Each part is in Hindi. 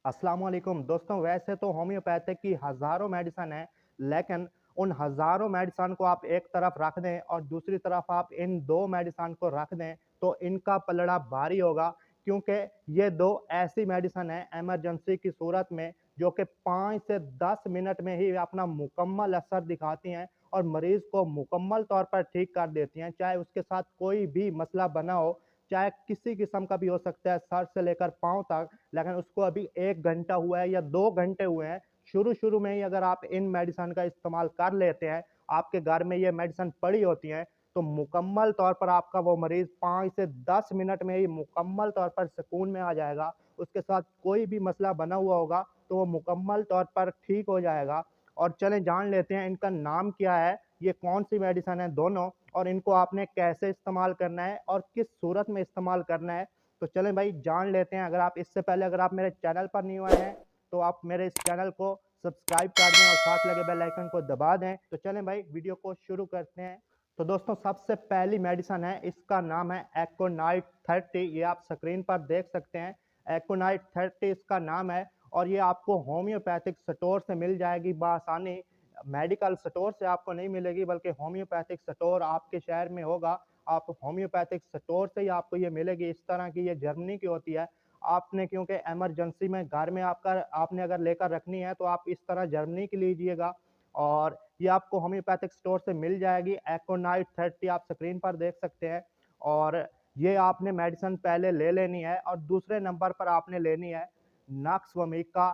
अस्सलाम वालेकुम दोस्तों। वैसे तो होम्योपैथिक की हज़ारों मेडिसिन है, लेकिन उन हज़ारों मेडिसिन को आप एक तरफ रख दें और दूसरी तरफ आप इन 2 मेडिसिन को रख दें, तो इनका पलड़ा भारी होगा, क्योंकि ये 2 ऐसी मेडिसिन है इमरजेंसी की सूरत में जो कि 5 से 10 मिनट में ही अपना मुकम्मल असर दिखाती हैं और मरीज़ को मुकम्मल तौर पर ठीक कर देती हैं, चाहे उसके साथ कोई भी मसला बना हो, चाहे किसी किस्म का भी हो सकता है, सर से लेकर पाँव तक। लेकिन उसको अभी 1 घंटा हुआ है या 2 घंटे हुए हैं, शुरू-शुरू में ही अगर आप इन मेडिसिन का इस्तेमाल कर लेते हैं, आपके घर में ये मेडिसिन पड़ी होती हैं, तो मुकम्मल तौर पर आपका वो मरीज़ 5 से 10 मिनट में ही मुकम्मल तौर पर सुकून में आ जाएगा। उसके साथ कोई भी मसला बना हुआ होगा, तो वो मुकम्मल तौर पर ठीक हो जाएगा। और चलें जान लेते हैं इनका नाम क्या है, ये कौन-सी मेडिसिन है दोनों, और इनको आपने कैसे इस्तेमाल करना है और किस सूरत में इस्तेमाल करना है। तो चलें भाई जान लेते हैं। अगर आप इससे पहले अगर आप मेरे चैनल पर न्यू आए हैं, तो आप मेरे इस चैनल को सब्सक्राइब कर दें और साथ लगे बेल आइकन को दबा दें। तो चलें भाई वीडियो को शुरू करते हैं। तो दोस्तों सबसे पहली मेडिसिन है, इसका नाम है एकोनाइट 30। ये आप स्क्रीन पर देख सकते हैं। एकोनाइट 30 इसका नाम है और ये आपको होम्योपैथिक स्टोर से मिल जाएगी बआसानी। मेडिकल स्टोर से आपको नहीं मिलेगी, बल्कि होम्योपैथिक स्टोर आपके शहर में होगा। आप होम्योपैथिक स्टोर से ही आपको ये मिलेगी। इस तरह की ये जर्मनी की होती है। आपने क्योंकि इमरजेंसी में घर में आपका आपने अगर लेकर रखनी है, तो आप इस तरह जर्मनी की लीजिएगा और ये आपको होम्योपैथिक स्टोर से मिल जाएगी। एकोनाइट 30 आप स्क्रीन पर देख सकते हैं और ये आपने मेडिसिन पहले ले लेनी है और दूसरे नंबर पर आपने लेनी है नक्सवमिका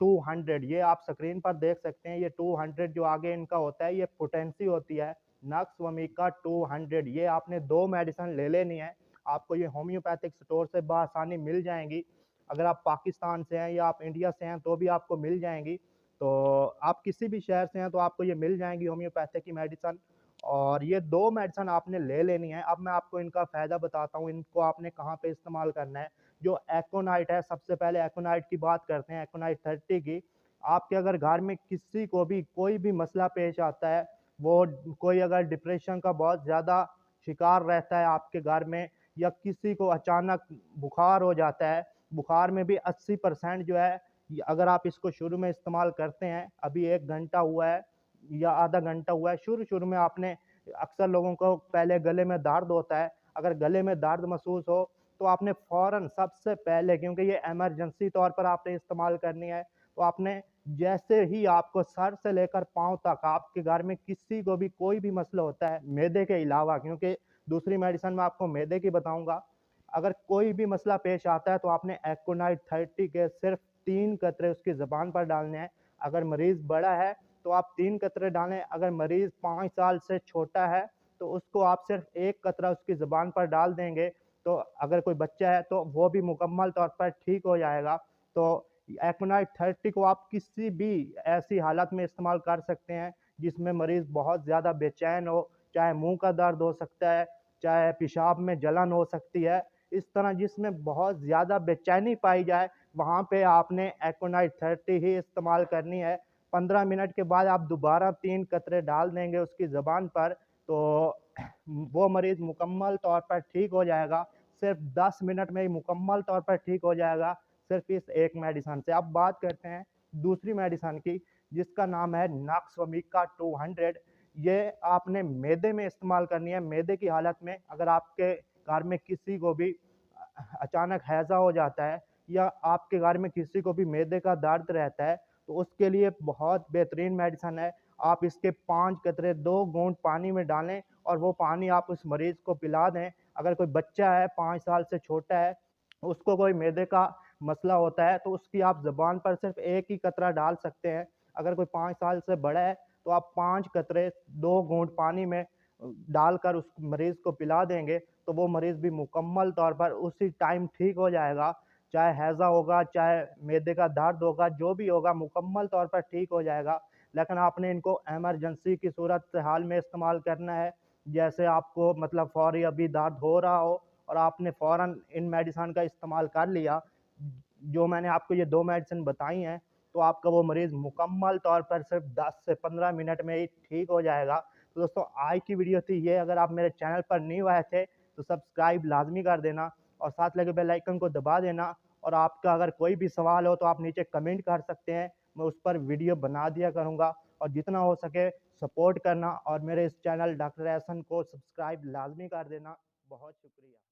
200। ये आप स्क्रीन पर देख सकते हैं। ये 200 जो आगे इनका होता है, ये पोटेंसी होती है। नक्सवमिका 200 ये आपने 2 मेडिसिन ले लेनी है। आपको ये होम्योपैथिक स्टोर से बआसानी मिल जाएँगी। अगर आप पाकिस्तान से हैं या आप इंडिया से हैं, तो भी आपको मिल जाएँगी। तो आप किसी भी शहर से हैं, तो आपको ये मिल जाएँगी होम्योपैथिक की मेडिसिन और ये 2 मेडिसिन आपने ले लेनी है। अब मैं आपको इनका फ़ायदा बताता हूँ, इनको आपने कहाँ पे इस्तेमाल करना है। जो एकोनाइट है, सबसे पहले एकोनाइट की बात करते हैं, एकोनाइट 30 की। आपके अगर घर में किसी को भी कोई भी मसला पेश आता है, वो कोई अगर डिप्रेशन का बहुत ज़्यादा शिकार रहता है आपके घर में, या किसी को अचानक बुखार हो जाता है, बुखार में भी 80% जो है, अगर आप इसको शुरू में इस्तेमाल करते हैं, अभी 1 घंटा हुआ है या आधा घंटा हुआ है, शुरू-शुरू में आपने अक्सर लोगों को पहले गले में दर्द होता है, अगर गले में दर्द महसूस हो, तो आपने फ़ौरन सबसे पहले, क्योंकि ये इमरजेंसी तौर पर आपने इस्तेमाल करनी है, तो आपने जैसे ही आपको सर से लेकर पाँव तक आपके घर में किसी को भी कोई भी मसला होता है, मैदे के अलावा, क्योंकि दूसरी मेडिसिन मैं आपको मैदे की बताऊँगा। अगर कोई भी मसला पेश आता है, तो आपने एकोनाइट 30 के सिर्फ़ 3 कतरे उसकी ज़ुबान पर डालने हैं। अगर मरीज़ बड़ा है, तो आप 3 कतरे डालें, अगर मरीज़ 5 साल से छोटा है, तो उसको आप सिर्फ़ 1 कतरा उसकी ज़ुबान पर डाल देंगे, तो अगर कोई बच्चा है, तो वो भी मुकम्मल तौर पर ठीक हो जाएगा। तो एकोनाइट 30 को आप किसी भी ऐसी हालत में इस्तेमाल कर सकते हैं, जिसमें मरीज़ बहुत ज़्यादा बेचैन हो, चाहे मुँह का दर्द हो सकता है, चाहे पेशाब में जलन हो सकती है। इस तरह जिसमें बहुत ज़्यादा बेचैनी पाई जाए, वहाँ पे आपने एकोनाइट 30 ही इस्तेमाल करनी है। 15 मिनट के बाद आप दोबारा 3 कतरे डाल देंगे उसकी ज़ुबान पर, तो वो मरीज़ मुकम्मल तौर पर ठीक हो जाएगा। सिर्फ़ 10 मिनट में ही मुकम्मल तौर पर ठीक हो जाएगा, सिर्फ़ इस एक मेडिसिन से। अब बात करते हैं दूसरी मेडिसिन की, जिसका नाम है नक्सवमिका 200। ये आपने मैदे में इस्तेमाल करनी है। मैदे की हालत में अगर आपके घर में किसी को भी अचानक हैज़ा हो जाता है, या आपके घर में किसी को भी मैदे का दर्द रहता है, तो उसके लिए बहुत बेहतरीन मेडिसिन है। आप इसके 5 कतरे 2 घूँट पानी में डालें और वो पानी आप उस मरीज़ को पिला दें। अगर कोई बच्चा है 5 साल से छोटा है, उसको कोई मैदे का मसला होता है, तो उसकी आप ज़ुबान पर सिर्फ़ 1 ही कतरा डाल सकते हैं। अगर कोई 5 साल से बड़ा है, तो आप 5 कतरे 2 घूँट पानी में डालकर उस मरीज़ को पिला देंगे, तो वो मरीज़ भी मुकम्मल तौर पर उसी टाइम ठीक हो जाएगा। चाहे हैज़ा होगा, चाहे मैदे का दर्द होगा, जो भी होगा मुकम्मल तौर पर ठीक हो जाएगा। लेकिन आपने इनको इमरजेंसी की सूरत हाल में इस्तेमाल करना है। जैसे आपको मतलब फ़ौरी अभी दर्द हो रहा हो और आपने फ़ौरन इन मेडिसिन का इस्तेमाल कर लिया, जो मैंने आपको ये 2 मेडिसिन बताई हैं, तो आपका वो मरीज़ मुकम्मल तौर पर सिर्फ़ 10 से 15 मिनट में ही ठीक हो जाएगा। तो दोस्तों आज की वीडियो थी ये। अगर आप मेरे चैनल पर न्यू आए थे, तो सब्सक्राइब लाज़मी कर देना और साथ लगे बेल आइकन को दबा देना और आपका अगर कोई भी सवाल हो तो आप नीचे कमेंट कर सकते हैं, मैं उस पर वीडियो बना दिया करूँगा। और जितना हो सके सपोर्ट करना और मेरे इस चैनल डॉक्टर एहसन को सब्सक्राइब लाज़मी कर देना। बहुत शुक्रिया।